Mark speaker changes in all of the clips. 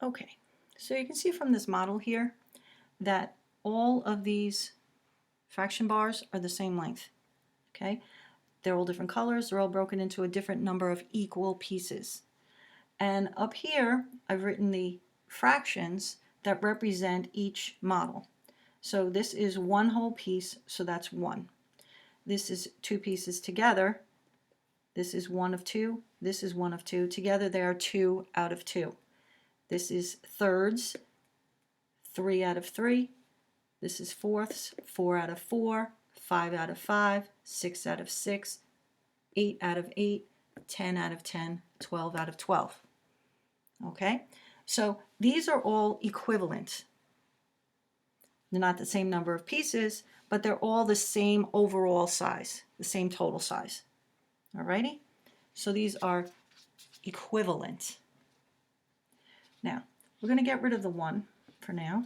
Speaker 1: Okay, so you can see from this model here that all of these fraction bars are the same length. Okay, they're all different colors, they're all broken into a different number of equal pieces. And up here, I've written the fractions that represent each model. So this is one whole piece, so that's 1. This is 2 pieces together. This is 1 of 2. This is 1 of 2. Together they are 2 out of 2. This is thirds, 3 out of 3. This is fourths, 4 out of 4, 5 out of 5, 6 out of 6, 8 out of 8, 10 out of 10, 12 out of 12. Okay, so these are all equivalent. They're not the same number of pieces, but they're all the same overall size, the same total size. Alrighty, so these are equivalent. Now, we're going to get rid of the 1 for now.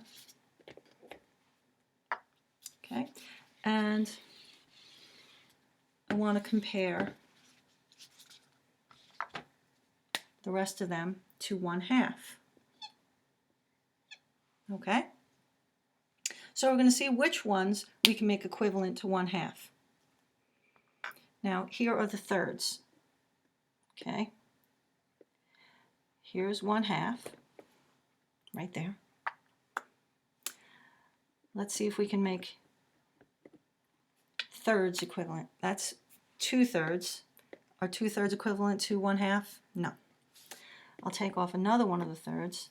Speaker 1: Okay, and I want to compare the rest of them to 1/2. Okay, so we're going to see which ones we can make equivalent to 1/2. Now, here are the thirds. Okay, here's 1/2 right there. Let's see if we can make thirds equivalent. That's 2/3. Are 2/3 equivalent to 1/2? No. I'll take off another one of the thirds.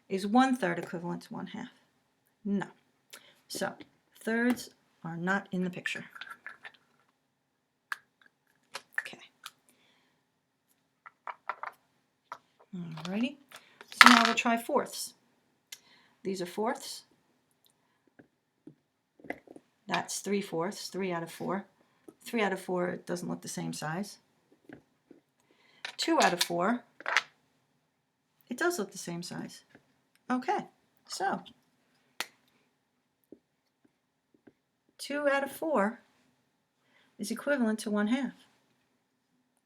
Speaker 1: Is 1/3 equivalent to 1/2? No. So thirds are not in the picture. Okay. Alrighty. So now we'll try fourths. These are fourths. That's 3/4, 3 out of 4. 3 out of 4, it doesn't look the same size. 2 out of 4, it does look the same size. Okay, so 2 out of 4 is equivalent to 1/2.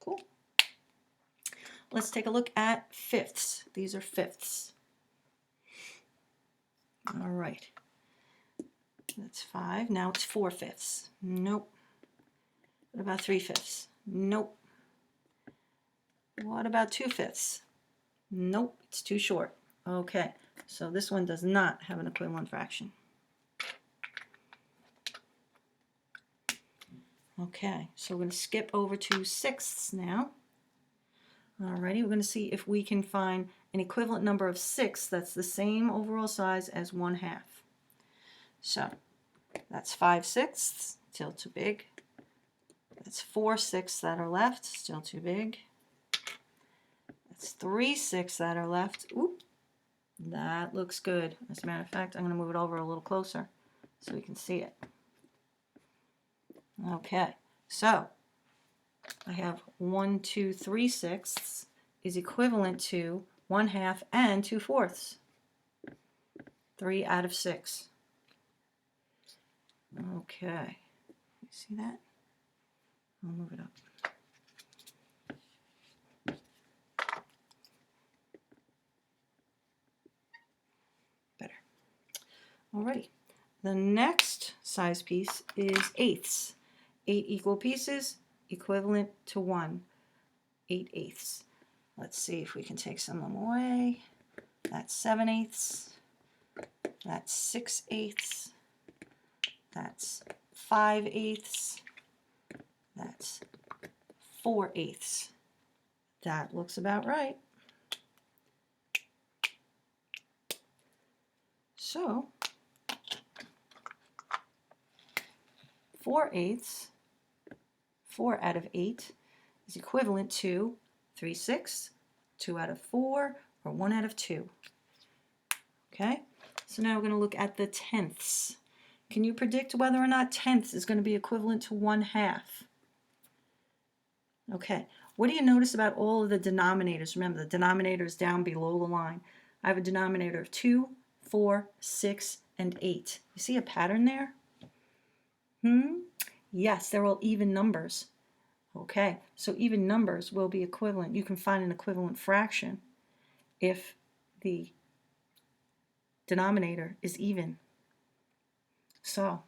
Speaker 1: Cool. Let's take a look at fifths. These are fifths. All right. That's 5. Now it's 4/5. Nope. What about 3/5? Nope. What about 2/5? Nope, it's too short. Okay, so this one does not have an equivalent fraction. Okay, so we're going to skip over to sixths now. Alrighty, we're going to see if we can find an equivalent number of 6 that's the same overall size as 1/2. So that's 5/6, still too big. That's 4/6 that are left, still too big. That's 3/6 that are left. Oop, that looks good. As a matter of fact, I'm going to move it over a little closer so we can see it. Okay, so I have 1, 2, 3/6 is equivalent to 1/2 and 2/4. 3 out of 6. Okay, you see that? I'll move it up. Better. Alrighty. The next size piece is eighths. 8 equal pieces equivalent to 1. 8/8. Let's see if we can take some of them away. That's 7/8. That's 6/8. That's 5/8. That's 4/8. That looks about right. So 4/8, 4 out of 8, is equivalent to 3/6, 2 out of 4, or 1 out of 2. Okay, so now we're going to look at the tenths. Can you predict whether or not tenths is going to be equivalent to 1/2? Okay, what do you notice about all of the denominators? Remember, the denominator is down below the line. I have a denominator of 2, 4, 6, and 8. You see a pattern there? Yes, they're all even numbers. Okay, so even numbers will be equivalent. You can find an equivalent fraction if the denominator is even. So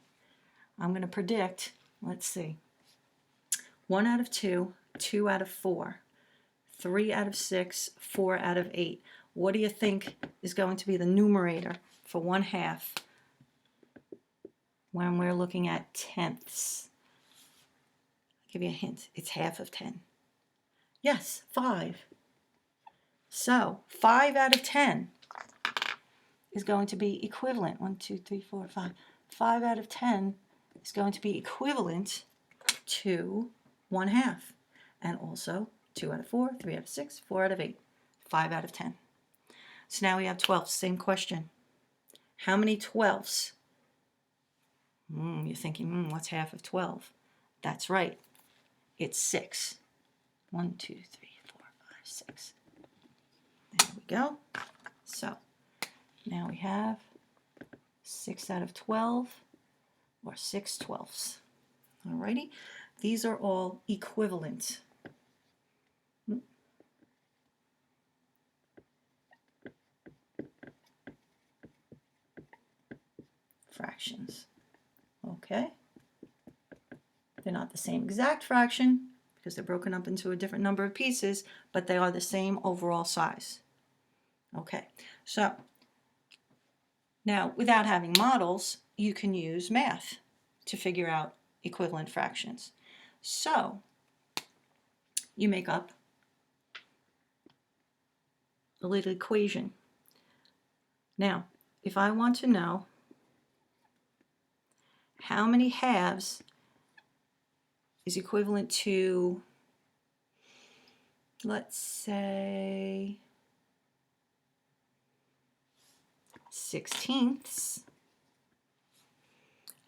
Speaker 1: I'm going to predict, let's see, 1 out of 2, 2 out of 4, 3 out of 6, 4 out of 8. What do you think is going to be the numerator for 1/2 when we're looking at tenths? I'll give you a hint. It's half of 10. Yes, 5. So 5 out of 10 is going to be equivalent. 1, 2, 3, 4, 5. 5 out of 10 is going to be equivalent to 1/2. And also 2 out of 4, 3 out of 6, 4 out of 8, 5 out of 10. So now we have 12ths. Same question. How many 12ths? You're thinking, what's half of 12? That's right. It's 6. 1, 2, 3, 4, 5, 6. There we go. So now we have 6 out of 12, or 6/12. Alrighty. These are all equivalent. Fractions. Okay. They're not the same exact fraction because they're broken up into a different number of pieces, but they are the same overall size. Okay, so now without having models, you can use math to figure out equivalent fractions. So you make up a little equation. Now, if I want to know how many halves is equivalent to, let's say, 1/16,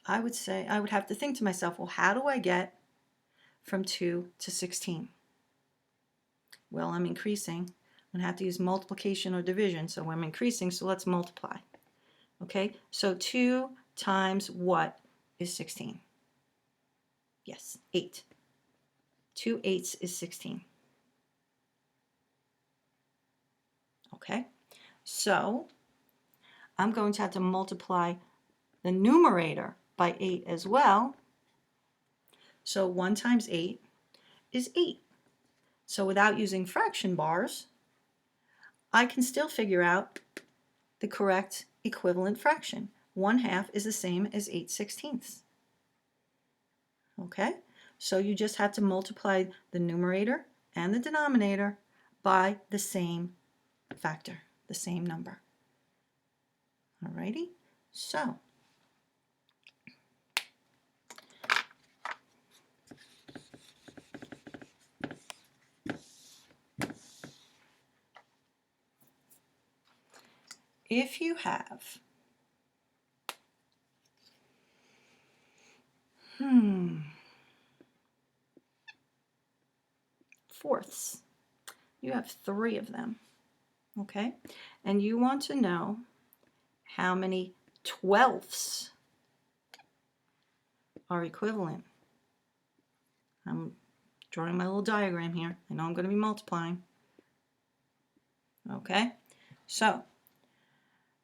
Speaker 1: I would have to think to myself, well, how do I get from 2 to 16? Well, I'm increasing. I'm going to have to use multiplication or division. So I'm increasing, so let's multiply. Okay, so 2 times what is 16? Yes, 8. 2 8s is 16. Okay, so I'm going to have to multiply the numerator by 8 as well. So 1 times 8 is 8. So without using fraction bars, I can still figure out the correct equivalent fraction. 1/2 is the same as 8/16. Okay, so you just have to multiply the numerator and the denominator by the same factor, the same number. Alrighty, so if you have fourths, you have 3 of them, okay, and you want to know how many 12ths are equivalent. I'm drawing my little diagram here. I know I'm going to be multiplying. Okay, so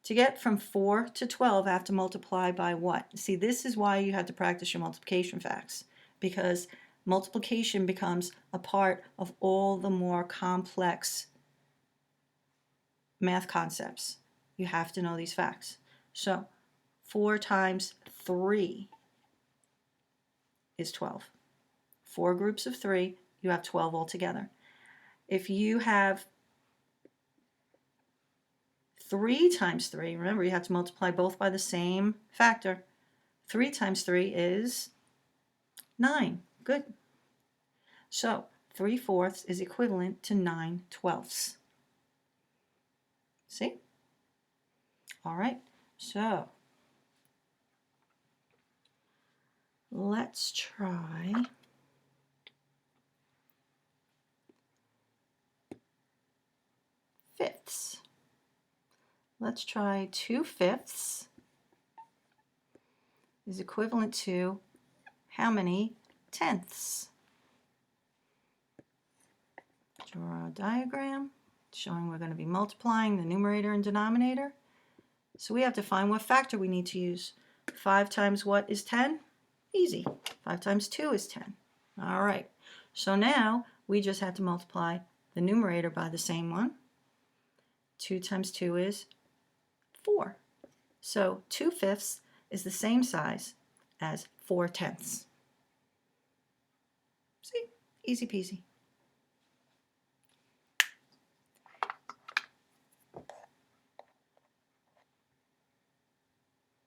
Speaker 1: to get from 4 to 12, I have to multiply by what? See, this is why you have to practice your multiplication facts, because multiplication becomes a part of all the more complex math concepts. You have to know these facts. So 4 times 3 is 12. 4 groups of 3, you have 12 altogether. If you have 3 times 3, remember you have to multiply both by the same factor. 3 times 3 is 9. Good. So 3/4 is equivalent to 9/12. See? All right, so let's try fifths. Let's try 2/5 is equivalent to how many tenths? Draw a diagram showing we're going to be multiplying the numerator and denominator. So we have to find what factor we need to use. 5 times what is 10? Easy. 5 times 2 is 10. All right. So now we just have to multiply the numerator by the same one. 2 times 2 is 4. So 2/5 is the same size as 4/10. See? Easy peasy.